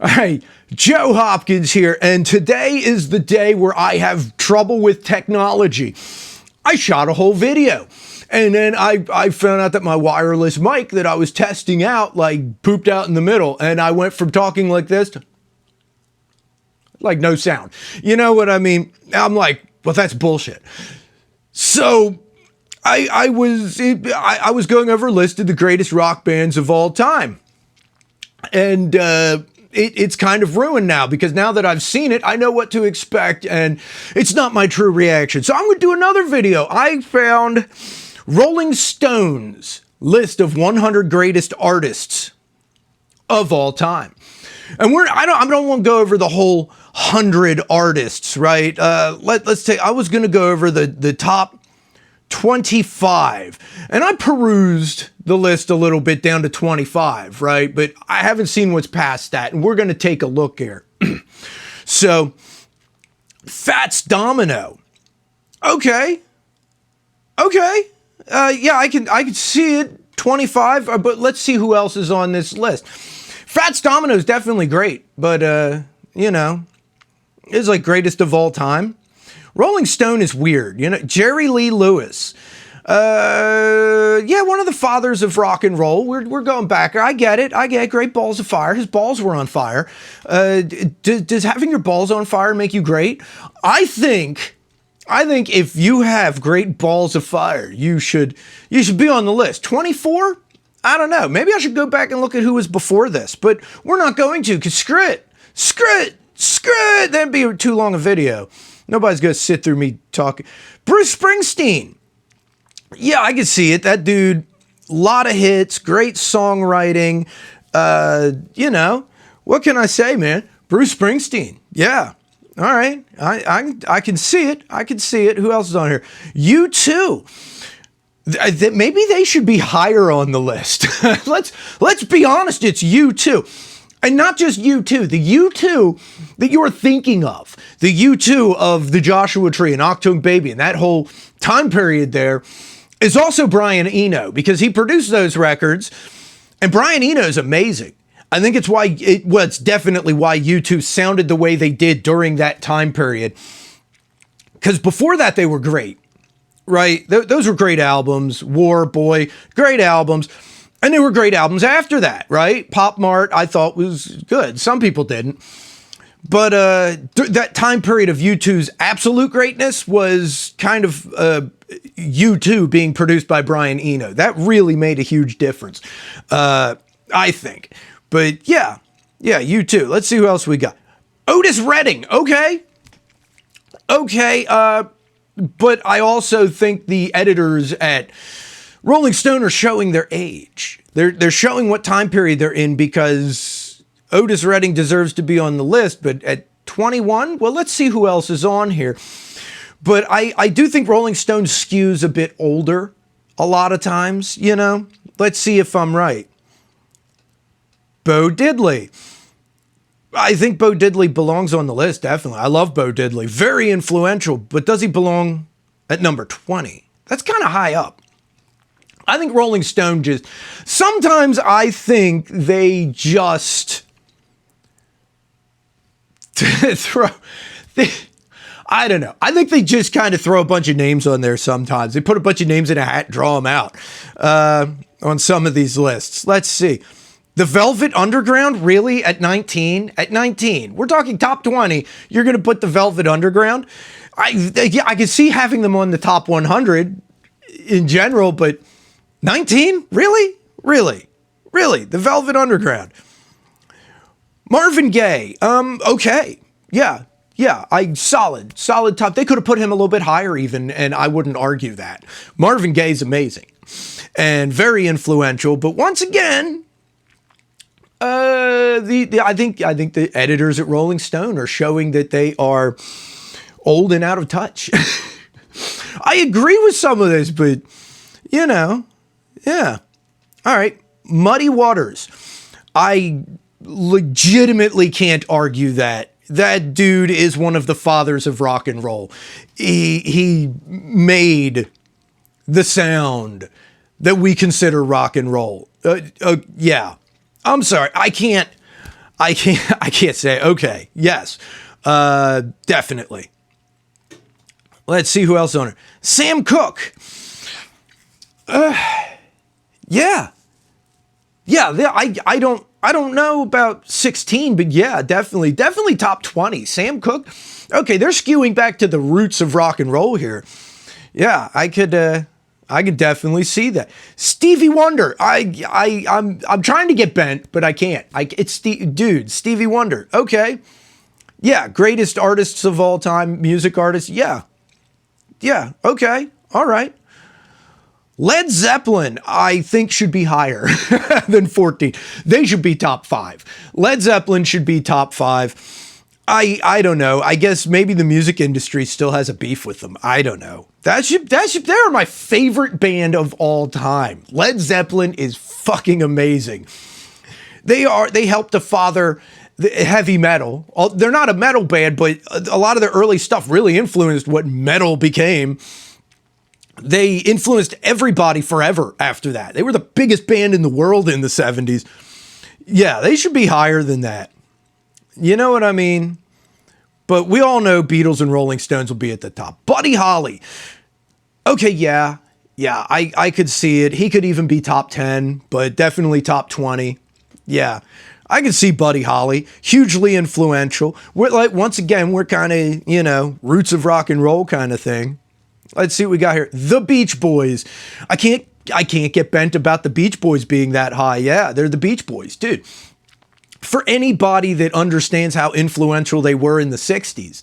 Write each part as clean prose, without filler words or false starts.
Hey, Joe Hopkins here, and today is the day where I have trouble with technology. I shot a whole video, and then I found out that my wireless mic that I was testing out, like, pooped out in the middle, and I went from talking like this to, like, no sound. You know what I mean? I'm like, well, that's bullshit. So I was going over a list of the greatest rock bands of all time, and it's kind of ruined now, because now that I've seen it, I know what to expect, and it's not my true reaction. So I'm going to do another video. I found Rolling Stone's list of 100 greatest artists of all time. And I don't want to go over the whole 100 artists, right? Let's take, I was going to go over the top 25, and I perused the list a little bit down to 25, right? But I haven't seen what's past that, and we're going to take a look here. So, Fats Domino. Okay. Yeah, I can see it. 25, but let's see who else is on this list. Fats Domino is definitely great, but you know, it's like greatest of all time. Rolling Stone is weird, you know. Jerry Lee Lewis, yeah, one of the fathers of rock and roll. We're going back. I get it. Great balls of fire. His balls were on fire. Does having your balls on fire make you great? I think if you have great balls of fire, you should be on the list. 24? I don't know. Maybe I should go back and look at who was before this, but we're not going to, because screw it. That'd be too long a video. Nobody's going to sit through me talking. Bruce Springsteen. Yeah, I can see it. That dude, lot of hits, great songwriting. You know, what can I say, man? Bruce Springsteen. Yeah. All right. I can see it. Who else is on here? U2. Maybe they should be higher on the list. Let's be honest. It's U2. And not just U2, the U2 that you're thinking of, the U2 of the Joshua Tree and October Baby and that whole time period there, is also Brian Eno, because he produced those records, and Brian Eno is amazing. I think it's definitely why U2 sounded the way they did during that time period, because before that they were great, right? Those were great albums. War Boy, great albums. And there were great albums after that, right? Pop Mart, I thought, was good. Some people didn't. But that time period of U2's absolute greatness was kind of U2 being produced by Brian Eno. That really made a huge difference, I think. But yeah, U2. Let's see who else we got. Otis Redding, okay. But I also think the editors at Rolling Stone are showing their age. They're showing what time period they're in, because Otis Redding deserves to be on the list, but at 21, well, let's see who else is on here. But I do think Rolling Stone skews a bit older a lot of times, you know. Let's see if I'm right. Bo Diddley. I think Bo Diddley belongs on the list, definitely. I love Bo Diddley. Very influential, but does he belong at number 20? That's kind of high up. I think Rolling Stone sometimes I think they just I don't know. I think they just kind of throw a bunch of names on there sometimes. They put a bunch of names in a hat and draw them out on some of these lists. Let's see. The Velvet Underground, really? At 19? At 19. We're talking top 20. You're going to put the Velvet Underground? I can see having them on the top 100 in general, but 19? Really? The Velvet Underground. Marvin Gaye. Okay. Yeah. Solid top. They could have put him a little bit higher even, and I wouldn't argue that. Marvin Gaye's amazing and very influential, but once again, I think the editors at Rolling Stone are showing that they are old and out of touch. I agree with some of this, but you know, yeah. All right. Muddy Waters. I legitimately can't argue that. That dude is one of the fathers of rock and roll. He made the sound that we consider rock and roll. Yeah. I'm sorry. I can't I can't say. Okay, yes, definitely. Let's see who else on it. Sam Cooke. Yeah. I don't know about 16, but yeah, definitely top 20. Sam Cooke. Okay, they're skewing back to the roots of rock and roll here. Yeah, I could definitely see that. Stevie Wonder. I'm trying to get bent, but I can't. Stevie Wonder. Okay. Yeah, greatest artists of all time, music artists. Yeah. Yeah, okay. All right. Led Zeppelin, I think, should be higher than 14. They should be top 5. Led Zeppelin should be top 5. I don't know. I guess maybe the music industry still has a beef with them. I don't know. They're my favorite band of all time. Led Zeppelin is fucking amazing. They helped to father the heavy metal. They're not a metal band, but a lot of their early stuff really influenced what metal became. They influenced everybody forever after that. They were the biggest band in the world in the 70s. Yeah, they should be higher than that. You know what I mean? But we all know Beatles and Rolling Stones will be at the top. Buddy Holly. Okay, yeah, I could see it. He could even be top 10, but definitely top 20. Yeah, I can see Buddy Holly. Hugely influential. We're like, once again, we're kind of, roots of rock and roll kind of thing. Let's see what we got here. The Beach Boys. I can't get bent about the Beach Boys being that high. Yeah, they're the Beach Boys, dude. For anybody that understands how influential they were in the 60s,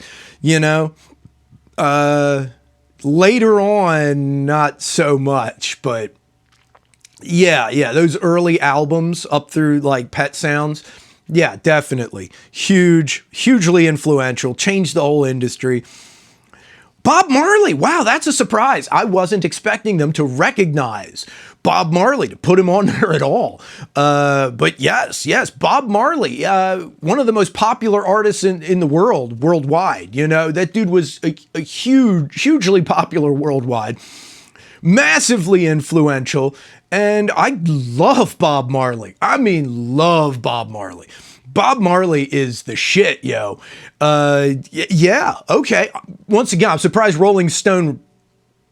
later on, not so much, but yeah, those early albums up through like Pet Sounds, yeah, definitely. Hugely influential, changed the whole industry. Bob Marley, wow, that's a surprise. I wasn't expecting them to recognize Bob Marley, to put him on there at all. But yes, Bob Marley, one of the most popular artists in the world, worldwide. That dude was a hugely popular worldwide, massively influential, and I love Bob Marley. I mean, love Bob Marley. Bob Marley is the shit, yo. Yeah, okay. Once again, I'm surprised Rolling Stone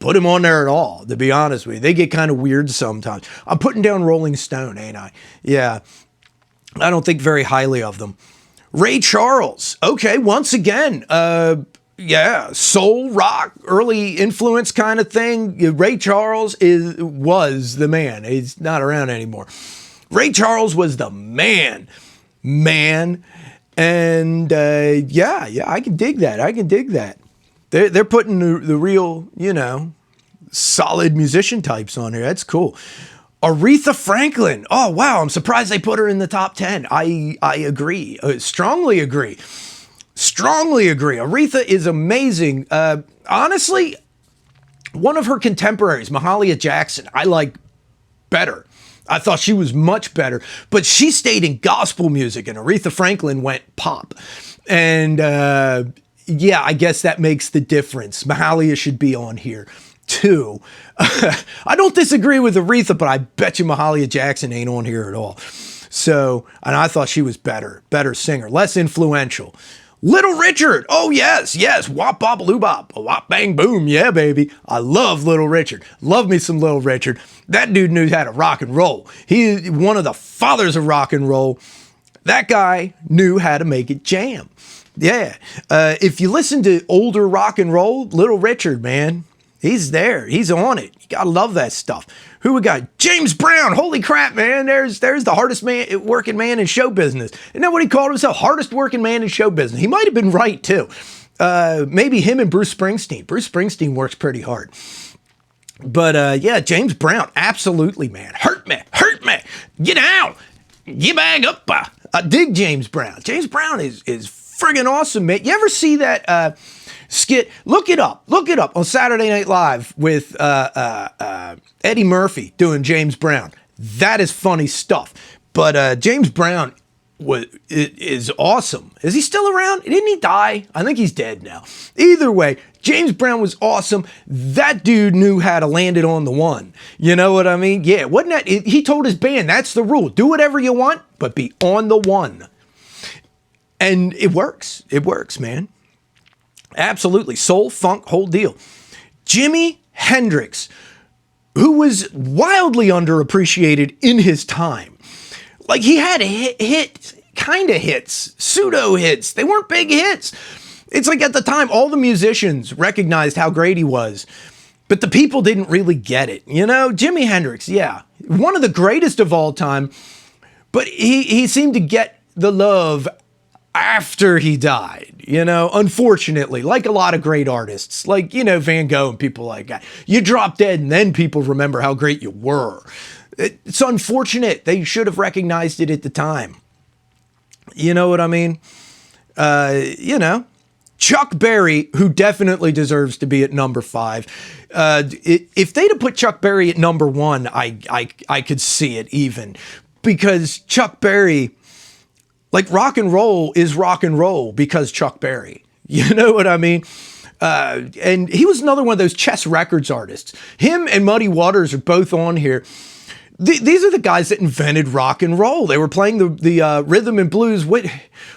put him on there at all, to be honest with you. They get kind of weird sometimes. I'm putting down Rolling Stone, ain't I? Yeah. I don't think very highly of them. Ray Charles. Okay, once again, yeah, soul, rock, early influence kind of thing. Ray Charles was the man. He's not around anymore. Ray Charles was the man. And yeah, I can dig that. They're putting the real, solid musician types on here. That's cool. Aretha Franklin. Oh wow, I'm surprised they put her in the top 10. I agree. Strongly agree. Aretha is amazing. Honestly, one of her contemporaries, Mahalia Jackson, I like better. I thought she was much better, but she stayed in gospel music, and Aretha Franklin went pop. And yeah, I guess that makes the difference. Mahalia should be on here too. I don't disagree with Aretha, but I bet you Mahalia Jackson ain't on here at all. So, and I thought she was better singer, less influential. Little Richard. Oh, yes. Wop, bop, loo, bop. Wop, bang, boom. Yeah, baby. I love Little Richard. Love me some Little Richard. That dude knew how to rock and roll. He's one of the fathers of rock and roll. That guy knew how to make it jam. Yeah. If you listen to older rock and roll, Little Richard, man, he's there. He's on it. You gotta love that stuff. Who we got? James Brown. Holy crap, man. There's the hardest working man in show business. Isn't that what he called himself? Hardest working man in show business. He might have been right, too. Maybe him and Bruce Springsteen. Bruce Springsteen works pretty hard. But yeah, James Brown. Absolutely, man. Hurt me. Get out. Get back up. I dig James Brown. James Brown is friggin' awesome, man. You ever see that skit? Look it up on Saturday Night Live with Eddie Murphy doing James Brown. That is funny stuff. But James Brown is awesome. Is he still around? Didn't he die? I think he's dead now. Either way, James Brown was awesome. That dude knew how to land it on the one. You know what I mean? Yeah, wasn't that? He told his band, that's the rule. Do whatever you want, but be on the one. And it works. It works, man. Absolutely. Soul, funk, whole deal. Jimi Hendrix, who was wildly underappreciated in his time. Like, he had hits, kind of hits, pseudo hits. They weren't big hits. It's like at the time, all the musicians recognized how great he was, but the people didn't really get it. You know, Jimi Hendrix, yeah, one of the greatest of all time, but he seemed to get the love after he died, you know, unfortunately, like a lot of great artists, like, you know, Van Gogh and people like that. You drop dead and then people remember how great you were. It's unfortunate. They should have recognized it at the time. You know what I mean? You know, Chuck Berry, who definitely deserves to be at number 5. If they'd have put Chuck Berry at number 1, I could see it even, because Chuck Berry, like, rock and roll is rock and roll because Chuck Berry. You know what I mean? And he was another one of those Chess Records artists. Him and Muddy Waters are both on here. These are the guys that invented rock and roll. They were playing the rhythm and blues. What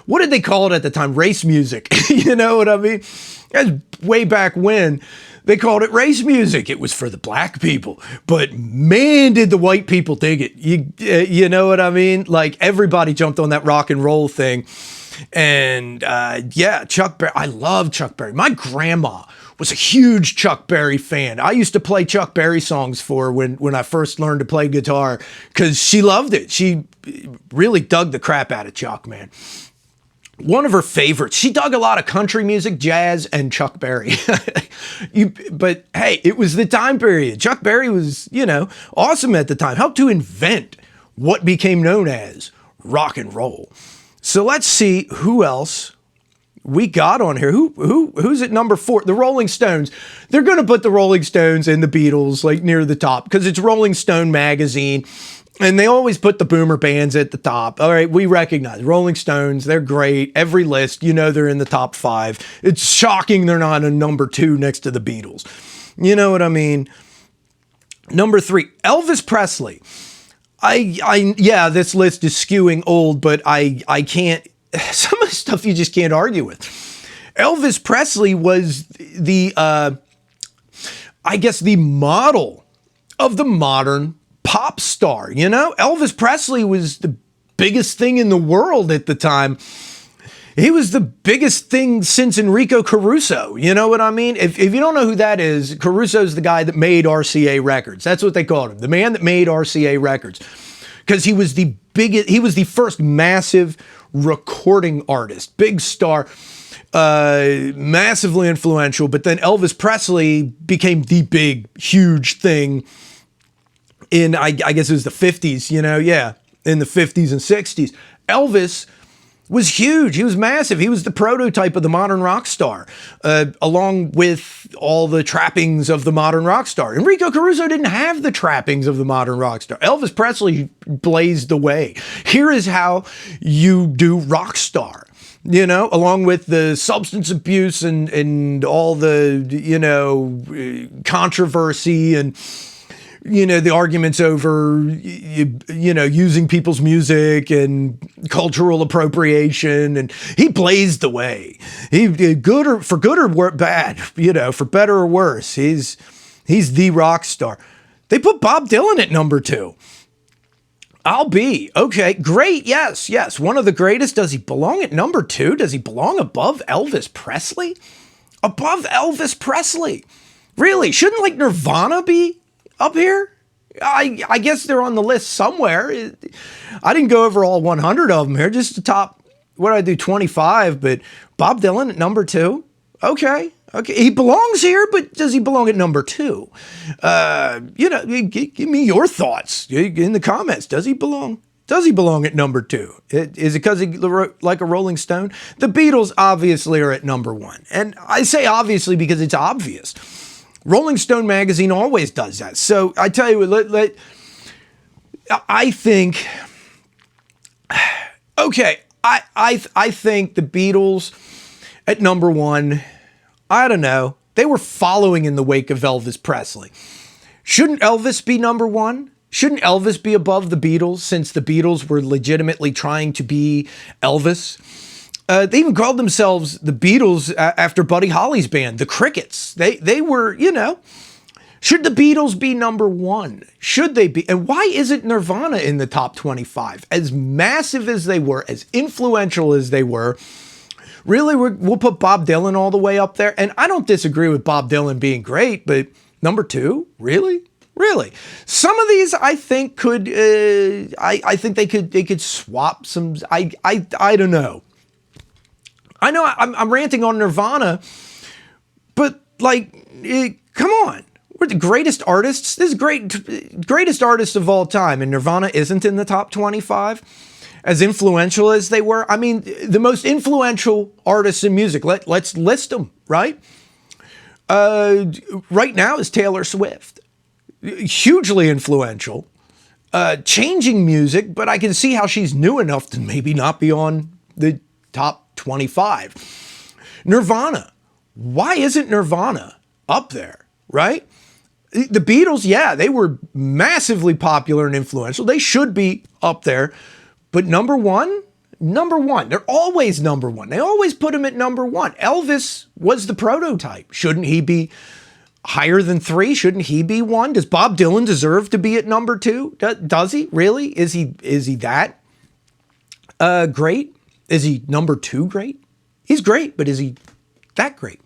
did they call it at the time? Race music. You know what I mean? That's way back when. They called it race music. It was for the black people. But man, did the white people dig it. You know what I mean? Like, everybody jumped on that rock and roll thing. And yeah, Chuck Berry. I love Chuck Berry. My grandma was a huge Chuck Berry fan. I used to play Chuck Berry songs for her when I first learned to play guitar, because she loved it. She really dug the crap out of Chuck, man. One of her favorites. She dug a lot of country music, jazz, and Chuck Berry. But hey, it was the time period. Chuck Berry was, you know, awesome at the time. Helped to invent what became known as rock and roll. So let's see who else we got on here. Who's at number 4? The Rolling Stones. They're going to put the Rolling Stones and the Beatles like near the top because it's Rolling Stone magazine. And they always put the boomer bands at the top. All right, we recognize Rolling Stones. They're great. Every list, you know, they're in the top 5. It's shocking they're not in number 2 next to the Beatles. You know what I mean? Number 3, Elvis Presley. Yeah, this list is skewing old, but I can't. Some of the stuff you just can't argue with. Elvis Presley was the, I guess, the model of the modern pop star. You know, Elvis Presley was the biggest thing in the world at the time. He was the biggest thing since Enrico Caruso. You know what I mean? If you don't know who that is, Caruso's the guy that made RCA Records. That's what they called him. The man that made RCA Records. Because he was the biggest, he was the first massive recording artist, big star, massively influential. But then Elvis Presley became the big, huge thing in, I guess it was the 50s, you know, yeah, in the 50s and 60s. Elvis was huge. He was massive. He was the prototype of the modern rock star, along with all the trappings of the modern rock star. Enrico Caruso didn't have the trappings of the modern rock star. Elvis Presley blazed the way. Here is how you do rock star, you know, along with the substance abuse and all the, you know, controversy and, you know, the arguments over, you know, using people's music and cultural appropriation, and he blazed the way. He good or for good or bad, you know, for better or worse, he's the rock star. They put Bob Dylan at number 2. I'll be okay. Great, yes, one of the greatest. Does he belong at number 2? Does he belong above Elvis Presley? Above Elvis Presley? Really? Shouldn't like Nirvana be up here? I guess they're on the list somewhere. I didn't go over all 100 of them here, just the top, what did I do, 25, but Bob Dylan at number 2? Okay, he belongs here, but does he belong at number 2? You know, give me your thoughts in the comments. Does he belong? Does he belong at number 2? Is it because he like a Rolling Stone? The Beatles obviously are at number 1. And I say obviously because it's obvious. Rolling Stone magazine always does that. So I tell you what, I think, okay, I think the Beatles at number 1, I don't know, they were following in the wake of Elvis Presley. Shouldn't Elvis be number 1? Shouldn't Elvis be above the Beatles, since the Beatles were legitimately trying to be Elvis? They even called themselves the Beatles after Buddy Holly's band, the Crickets. They were, you know, should the Beatles be number one? Should they be? And why isn't Nirvana in the top 25? As massive as they were, as influential as they were, really, we'll put Bob Dylan all the way up there. And I don't disagree with Bob Dylan being great, but number two, really? Really? Some of these I think could, I think they could swap some, I don't know. I know I'm ranting on Nirvana, but like, come on. We're the greatest artists. This is greatest artists of all time. And Nirvana isn't in the top 25. As influential as they were. I mean, the most influential artists in music. Let's list them, right? Right now is Taylor Swift. Hugely influential. Changing music, but I can see how she's new enough to maybe not be on the top 25. Nirvana. Why isn't Nirvana up there, right? The Beatles, yeah, they were massively popular and influential. They should be up there. But number one, they're always number one. They always put him at number one. Elvis was the prototype. Shouldn't he be higher than 3? Shouldn't he be 1? Does Bob Dylan deserve to be at number 2? Does he really? Is he that great? Is he number 2 great? He's great, but is he that great?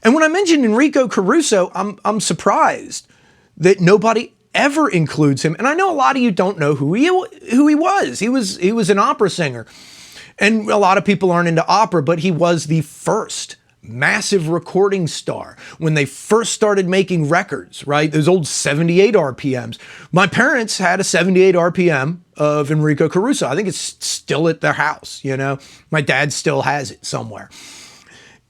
And when I mentioned Enrico Caruso, I'm surprised that nobody ever includes him. And I know a lot of you don't know who he was. He was an opera singer. And a lot of people aren't into opera, but he was the first massive recording star when they first started making records, right? Those old 78 RPMs. My parents had a 78 RPM of Enrico Caruso. I think it's still at their house, you know? My dad still has it somewhere.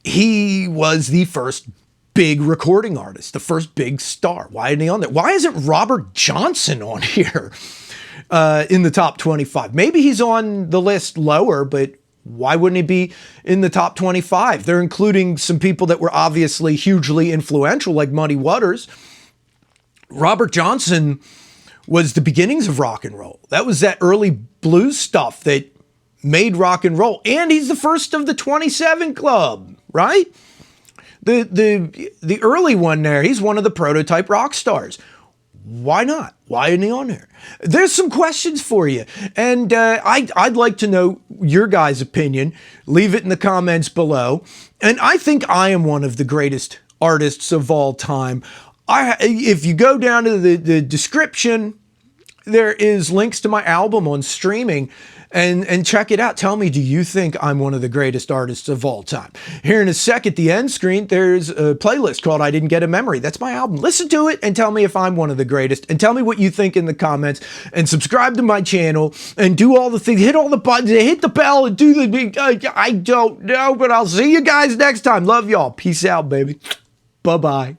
He was the first big recording artist, the first big star. Why isn't he on there? Why isn't Robert Johnson on here in the top 25? Maybe he's on the list lower, but why wouldn't he be in the top 25? They're including some people that were obviously hugely influential, like Muddy Waters. Robert Johnson was the beginnings of rock and roll. That was that early blues stuff that made rock and roll. And he's the first of the 27 Club, right? The early one there, he's one of the prototype rock stars. Why not? Why isn't he on there? There's some questions for you. And I'd like to know your guys' opinion. Leave it in the comments below. And I think I am one of the greatest artists of all time. If you go down to the description, there is links to my album on streaming. And check it out. Tell me, do you think I'm one of the greatest artists of all time? Here in a sec at the end screen, there's a playlist called I Didn't Get a Memory. That's my album. Listen to it and tell me if I'm one of the greatest. And tell me what you think in the comments. And subscribe to my channel and do all the things. Hit all the buttons, hit the bell, and do the... I don't know, but I'll see you guys next time. Love y'all. Peace out, baby. Bye-bye.